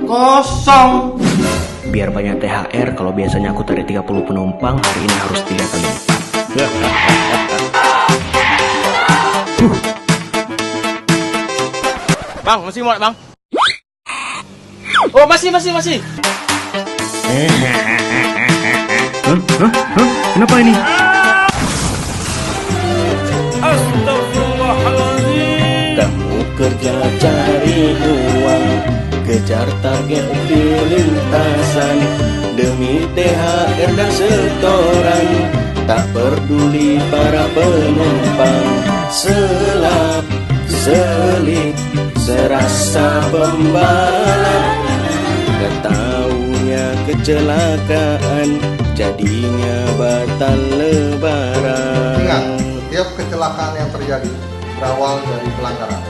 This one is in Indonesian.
Kosong. Biar banyak THR, kalau biasanya aku tarik 30 penumpang, hari ini harus 3 kali lipat. Bang, masih muat bang? Oh masih. Kenapa ini? Astagfirullahaladzim. Kamu kerja cari uang, kejar target di lintasan, demi THR dan setoran, tak peduli para penumpang. Selap, selip, serasa pembalap, ketaunya kecelakaan, jadinya batal lebaran. Ingat, setiap kecelakaan yang terjadi berawal dari pelanggaran.